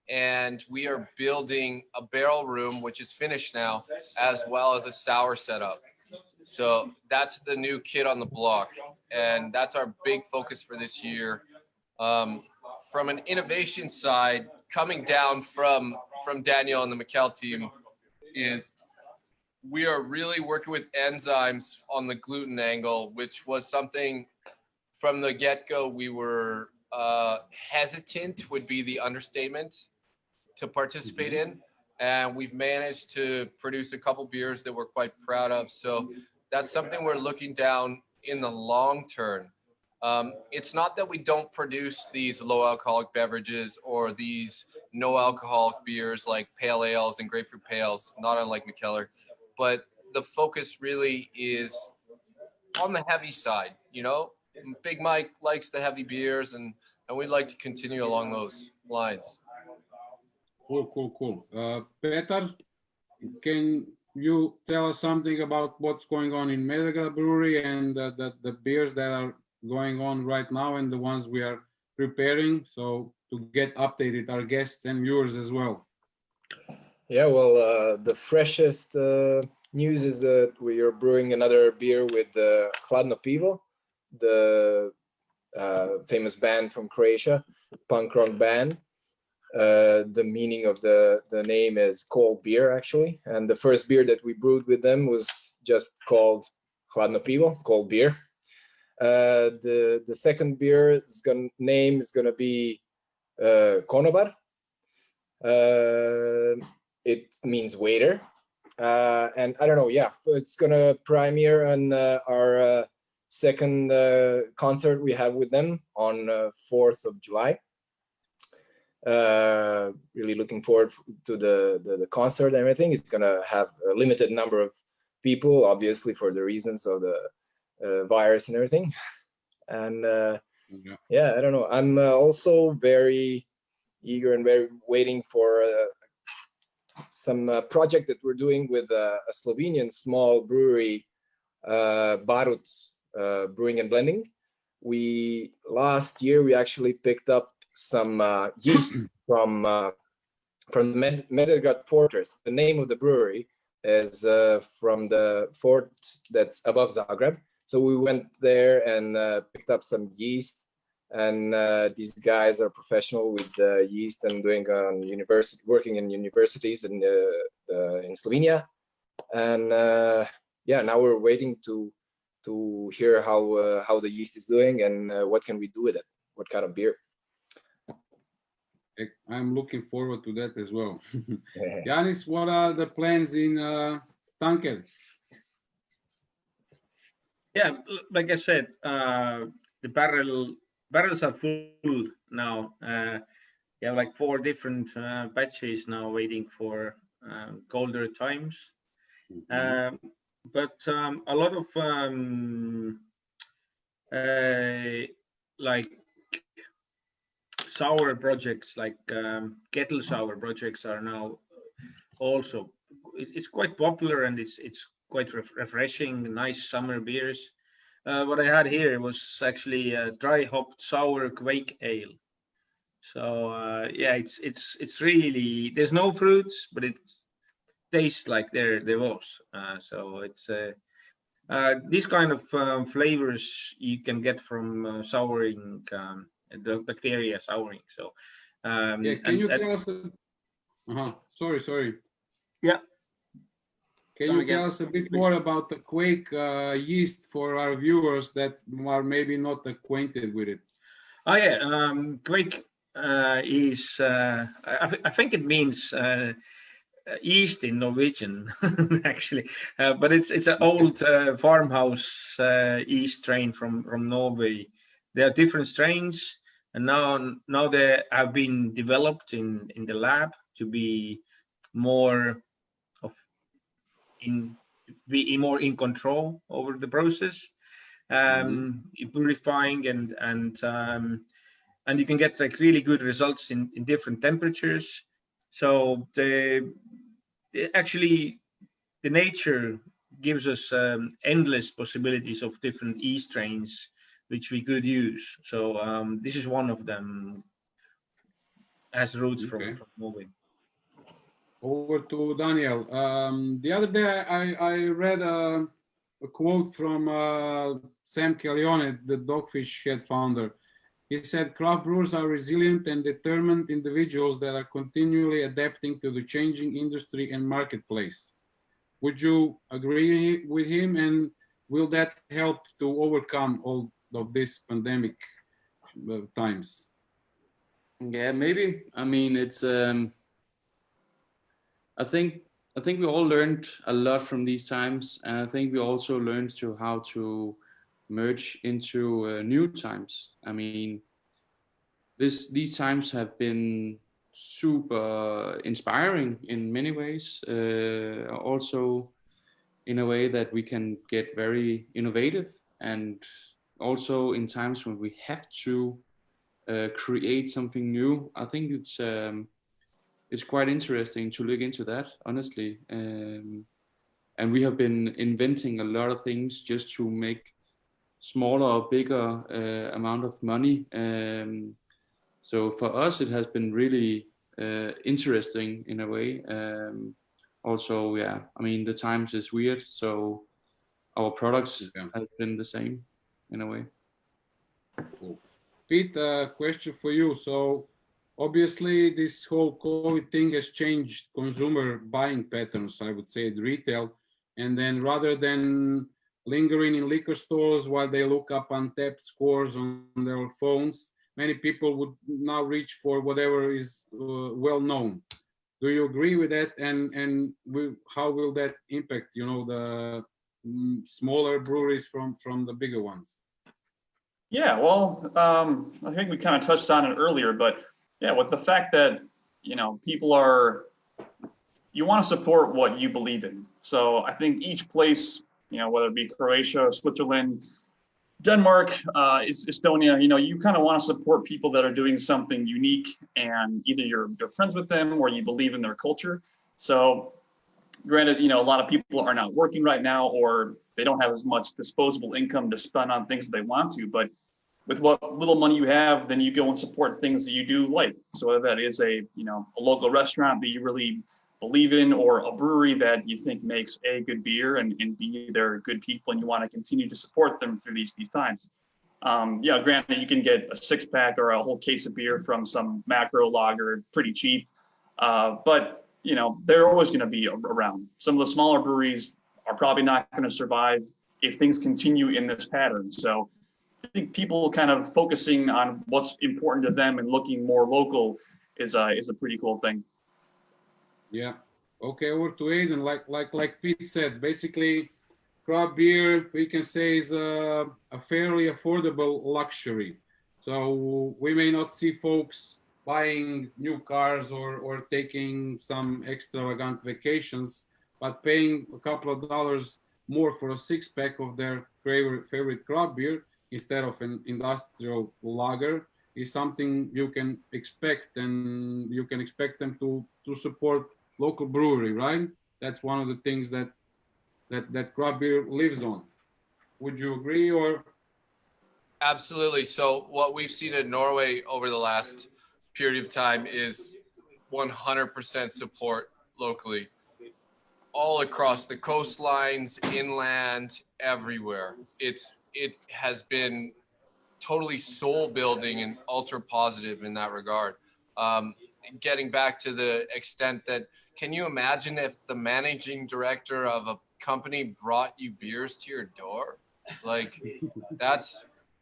[SPEAKER 2] and we are building a barrel room, which is finished now, as well as a sour setup. So that's the new kid on the block, and that's our big focus for this year. From an innovation side, coming down from Daniel and the Mikkel team, is we are really working with enzymes on the gluten angle, which was something from the get-go we were hesitant would be the understatement to participate in. And we've managed to produce a couple beers that we're quite proud of. So that's something we're looking down in the long term. It's not that we don't produce these low alcoholic beverages or these no alcoholic beers like pale ales and grapefruit pales, not unlike Mikkeller, but the focus really is on the heavy side. Big Mike likes the heavy beers, and we'd like to continue along those lines.
[SPEAKER 5] Cool. Petar, can you tell us something about what's going on in Medegra Brewery and the beers that are going on right now and the ones we are preparing, so to get updated, our guests and viewers as well?
[SPEAKER 4] Yeah, well, the freshest news is that we are brewing another beer with Hladno Pivo, the famous band from Croatia, punk rock band. The meaning of the name is cold beer, actually. And the first beer that we brewed with them was just called Hladno Pivo, cold beer. The second beer name is gonna be Konobar. It means waiter. And I don't know, yeah, it's gonna premiere on our second concert we have with them on 4th of July. Really looking forward to the concert and everything. It's gonna have a limited number of people, obviously for the reasons of the virus and everything. And yeah, I don't know. I'm also very eager and very waiting for some project that we're doing with a Slovenian small brewery, Barut Brewing and Blending. Last year we actually picked up some yeast from Medvedgrad Fortress. The name of the brewery is from the fort that's above Zagreb. So we went there and picked up some yeast, and these guys are professional with yeast and doing working in universities in Slovenia. And yeah, now we're waiting to hear how the yeast is doing and what can we do with it, what kind of beer.
[SPEAKER 5] I'm looking forward to that as well. Yanis, what are the plans in Tanker?
[SPEAKER 6] Yeah, like I said, the barrels are full now. You have like 4 different batches now waiting for colder times. But a lot of like sour projects, like kettle sour projects, are now also. It's quite popular, and it's quite refreshing, nice summer beers. What I had here was actually a dry hopped sour quake ale. So yeah, it's really, there's no fruits, but it tastes like there was. So it's these kind of flavors you can get from souring, the bacteria souring. So
[SPEAKER 5] yeah, can you tell us? Sorry.
[SPEAKER 6] Yeah.
[SPEAKER 5] Can you tell us a bit more about the quake yeast for our viewers that are maybe not acquainted with it?
[SPEAKER 6] Oh yeah, quake is I think it means yeast in Norwegian actually, but it's an old farmhouse yeast strain from Norway. There are different strains, and now they have been developed in the lab to be more more in control over the process, purifying and you can get like really good results in different temperatures. So actually the nature gives us endless possibilities of different yeast strains which we could use. So this is one of them, has roots from Norway.
[SPEAKER 5] Over to Daniel. The other day I read a quote from Sam Calione, the Dogfish Head founder. He said, craft brewers are resilient and determined individuals that are continually adapting to the changing industry and marketplace. Would you agree with him, and will that help to overcome all of this pandemic times?
[SPEAKER 3] Yeah, maybe. I mean, it's I think we all learned a lot from these times, and I think we also learned how to merge into new times. I mean, these times have been super inspiring in many ways. Also, in a way that we can get very innovative, and also in times when we have to create something new. I think it's quite interesting to look into that, honestly. And we have been inventing a lot of things just to make smaller or bigger amount of money. So for us, it has been really interesting in a way. Also, yeah, I mean, the times is weird, so our products has been the same in a way.
[SPEAKER 5] Cool. Pete, a question for you. So obviously this whole COVID thing has changed consumer buying patterns, I would say, at retail. And then rather than lingering in liquor stores while they look up untapped scores on their phones, many people would now reach for whatever is well known. Do you agree with that? And how will that impact, you know, the smaller breweries from the bigger ones?
[SPEAKER 1] Yeah, well, I think we kind of touched on it earlier, but yeah, with the fact that, you know, people are, you want to support what you believe in. So I think each place, whether it be Croatia, Switzerland, Denmark, Estonia, you kind of want to support people that are doing something unique, and either you're friends with them or you believe in their culture. So granted, a lot of people are not working right now, or they don't have as much disposable income to spend on things they want to, but with what little money you have, then you go and support things that you do like. So whether that is a local restaurant that you really believe in, or a brewery that you think makes A, good beer, and B, they're good people and you want to continue to support them through these times. Granted, you can get a 6-pack or a whole case of beer from some macro lager pretty cheap, but they're always going to be around. Some of the smaller breweries are probably not going to survive if things continue in this pattern. So I think people kind of focusing on what's important to them and looking more local is a pretty cool thing.
[SPEAKER 5] Yeah. Okay, over to Aiden. Like Pete said, basically, craft beer, we can say, is a fairly affordable luxury. So we may not see folks buying new cars or taking some extravagant vacations, but paying a couple of dollars more for a 6-pack of their favorite craft beer instead of an industrial lager is something you can expect, and you can expect them to support local brewery, right? That's one of the things that craft beer lives on. Would you agree? Or
[SPEAKER 2] Absolutely. So what we've seen in Norway over the last period of time is 100% support locally, all across the coastlines, inland, everywhere. It has been totally soul building and ultra positive in that regard. Getting back to the extent that, can you imagine if the managing director of a company brought you beers to your door? Like,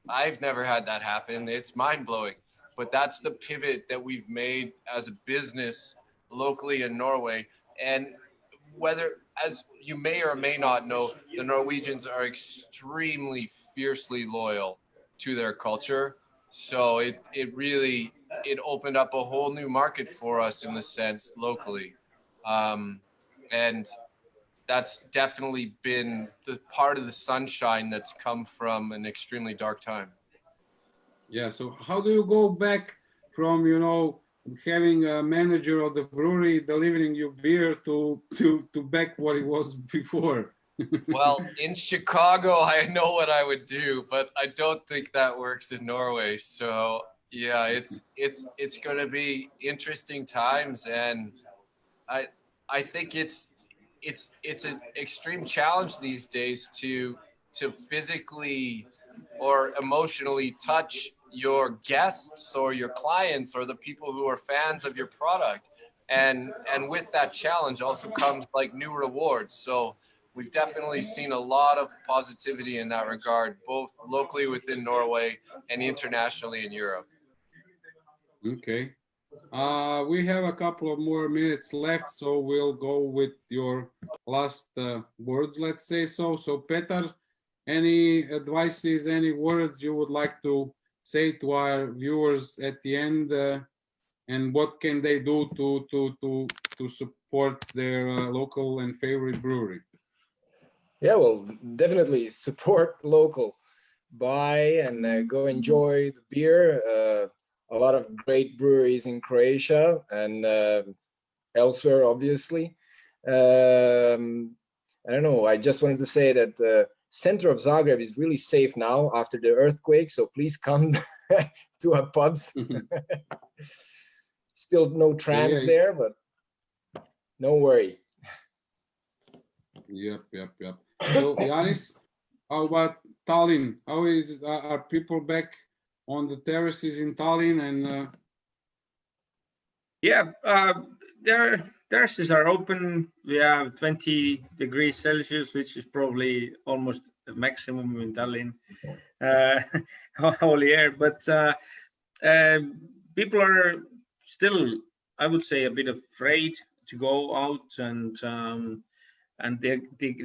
[SPEAKER 2] I've never had that happen. It's mind blowing, but that's the pivot that we've made as a business locally in Norway. And whether, as you may or may not know, the Norwegians are extremely fiercely loyal to their culture. So it really opened up a whole new market for us in the sense locally. And that's definitely been the part of the sunshine that's come from an extremely dark time.
[SPEAKER 5] yeah, so how do you go back from having a manager of the brewery delivering you beer to back what it was before?
[SPEAKER 2] Well, in Chicago, I know what I would do, but I don't think that works in Norway. So yeah, it's going to be interesting times, and I think it's an extreme challenge these days to physically or emotionally touch your guests or your clients or the people who are fans of your product. And with that challenge also comes like new rewards. So we've definitely seen a lot of positivity in that regard, both locally within Norway and internationally in Europe.
[SPEAKER 5] Okay. We have a couple of more minutes left, so we'll go with your last words, let's say so. So Petar, any advices, any words you would like to say to our viewers at the end, and what can they do to support their local and favorite brewery?
[SPEAKER 4] Yeah, well, definitely support local. Buy and go enjoy the beer. A lot of great breweries in Croatia and elsewhere, obviously. I don't know. I just wanted to say that the center of Zagreb is really safe now after the earthquake. So please come to our pubs. Still no trams there, but no worry.
[SPEAKER 5] Yep. So Yanis, how about Tallinn? How are people back on the terraces in Tallinn? And
[SPEAKER 6] their terraces are open. We have 20 degrees Celsius, which is probably almost the maximum in Tallinn all year. But people are still, I would say, a bit afraid to go out, and they're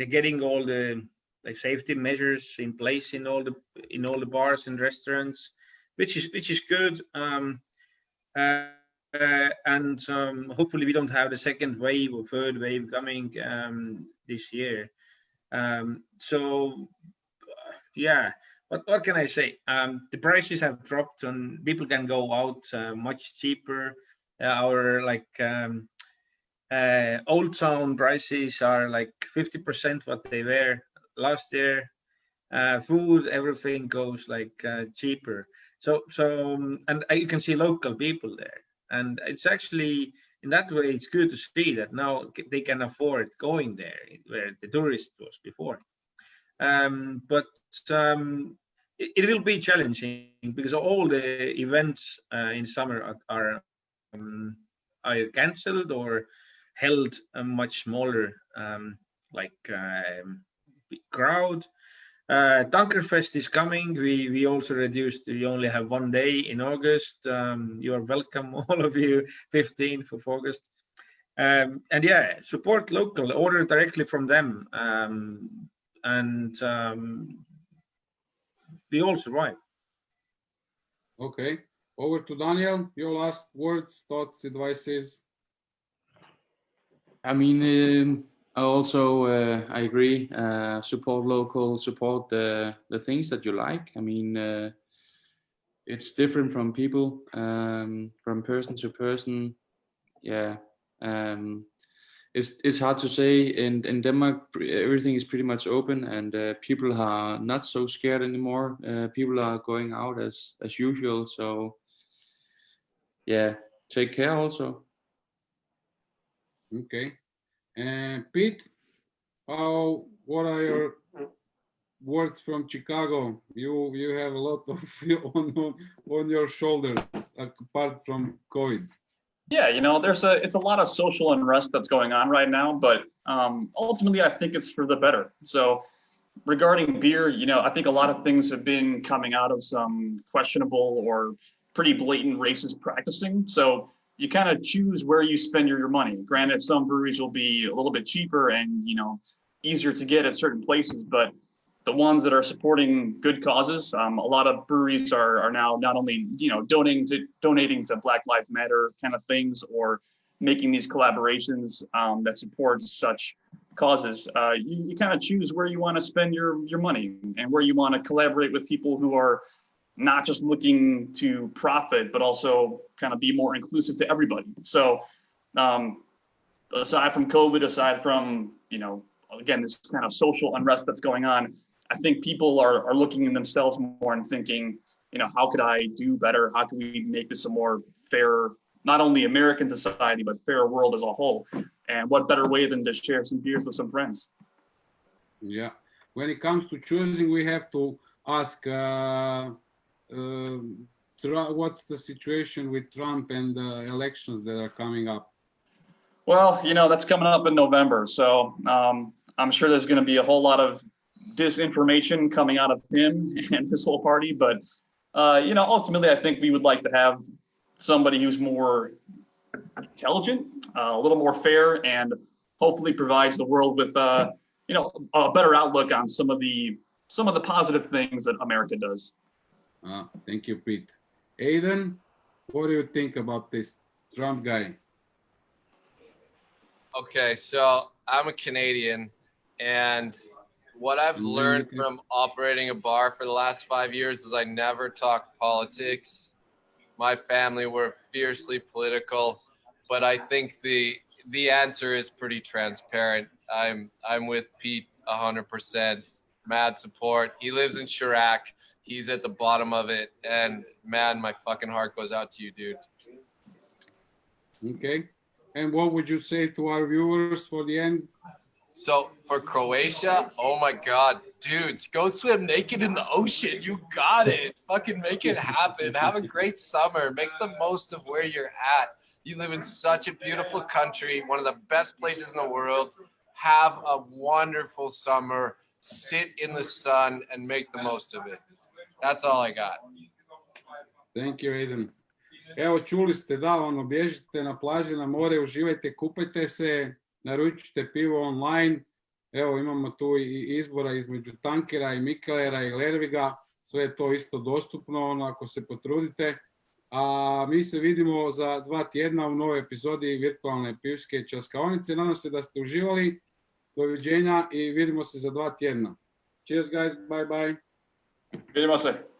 [SPEAKER 6] getting all the safety measures in place in all the bars and restaurants, which is good. and hopefully we don't have the second wave or third wave coming this year. So yeah, what can I say? The prices have dropped and people can go out much cheaper. Our Old Town prices are like 50% what they were last year. Food, everything goes like cheaper. So and you can see local people there, and it's actually in that way it's good to see that now they can afford going there where the tourist was before. But it will be challenging because all the events in summer are cancelled or held a much smaller crowd. Tankerfest is coming. We also reduced. We only have one day in August. You are welcome, all of you, 15th of August. And yeah, support local, order directly from them, and we all survive.
[SPEAKER 5] Okay, over to Daniel. Your last words, thoughts, advices.
[SPEAKER 3] I mean, I also I agree. Support local, support the things that you like. I mean, it's different from people, from person to person. Yeah, it's hard to say. In Denmark, everything is pretty much open, and people are not so scared anymore. People are going out as usual. So yeah, take care also.
[SPEAKER 5] Okay, and Pete, what are your words from Chicago? You have a lot of on your shoulders apart from COVID.
[SPEAKER 1] Yeah, it's a lot of social unrest that's going on right now, but ultimately I think it's for the better. So regarding beer, I think a lot of things have been coming out of some questionable or pretty blatant racist practicing. So you kind of choose where you spend your money. Granted, some breweries will be a little bit cheaper and, easier to get at certain places, but the ones that are supporting good causes, a lot of breweries are now not only, donating to Black Lives Matter kind of things or making these collaborations that support such causes. You kind of choose where you want to spend your money and where you want to collaborate with people who are not just looking to profit, but also kind of be more inclusive to everybody. So aside from COVID, aside from, again, this kind of social unrest that's going on, I think people are looking in themselves more and thinking, how could I do better? How can we make this a more fair, not only American society, but fair world as a whole? And what better way than to share some beers with some friends?
[SPEAKER 5] Yeah. When it comes to choosing, we have to ask, what's the situation with Trump and the elections that are coming up?
[SPEAKER 1] Well, that's coming up in November. So I'm sure there's going to be a whole lot of disinformation coming out of him and his whole party. But, ultimately, I think we would like to have somebody who's more intelligent, a little more fair, and hopefully provides the world with, a better outlook on some of the positive things that America does.
[SPEAKER 5] Thank you, Pete. Aidan, what do you think about this Trump guy?
[SPEAKER 2] Okay, so I'm a Canadian, and what I've learned from operating a bar for the last 5 years is I never talk politics. My family were fiercely political, but I think the answer is pretty transparent. I'm with Pete 100%. Mad support. He lives in Chirac. He's at the bottom of it, and man, my fucking heart goes out to you, dude.
[SPEAKER 5] Okay. And what would you say to our viewers for the end?
[SPEAKER 2] So for Croatia, oh my God, dudes, go swim naked in the ocean. You got it. Fucking make it happen. Have a great summer. Make the most of where you're at. You live in such a beautiful country, one of the best places in the world. Have a wonderful summer. Sit in the sun and make the most of it. That's all I got.
[SPEAKER 5] Thank you, Aidan. Evo, čuli ste, da, bježite na plaže, na more, uživajte, kupajte se, naručite pivo online. Evo, imamo tu i izbora između Tankera i Mikelera i LERVIGA. Sve je to isto dostupno, ako se potrudite. A mi se vidimo za 2 tjedna u novoj epizodi virtualne pivske Ćaskaonice. Nadam se da ste uživali. Doviđenja i vidimo se za 2 tjedna. Cheers guys, bye bye.
[SPEAKER 1] Vidimo se.